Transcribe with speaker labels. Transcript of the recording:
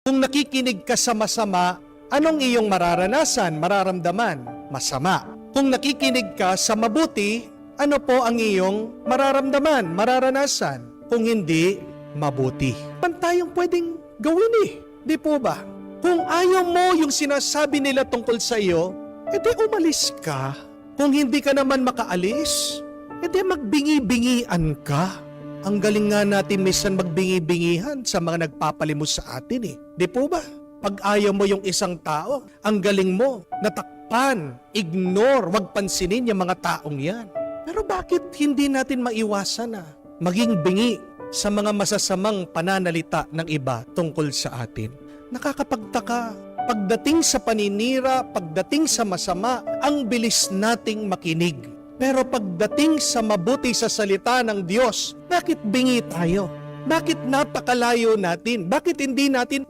Speaker 1: Kung nakikinig ka sa masama, anong iyong mararanasan, mararamdaman? Masama. Kung nakikinig ka sa mabuti, ano po ang iyong mararamdaman, mararanasan? Kung hindi, mabuti. Man tayong pwedeng gawin di po ba? Kung ayaw mo yung sinasabi nila tungkol sa iyo, edi umalis ka. Kung hindi ka naman makaalis, edi magbingi-bingian ka. Ang galing nga natin minsan magbingi-bingihan sa mga nagpapalimos sa atin Di po ba? Pag ayaw mo yung isang tao, ang galing mo, natakpan, ignore, wag pansinin yung mga taong yan. Pero bakit hindi natin maiwasan maging bingi sa mga masasamang pananalita ng iba tungkol sa atin? Nakakapagtaka. Pagdating sa paninira, pagdating sa masama, ang bilis nating makinig. Pero pagdating sa mabuti sa salita ng Diyos, bakit bingi tayo? Bakit napakalayo natin? Bakit hindi natin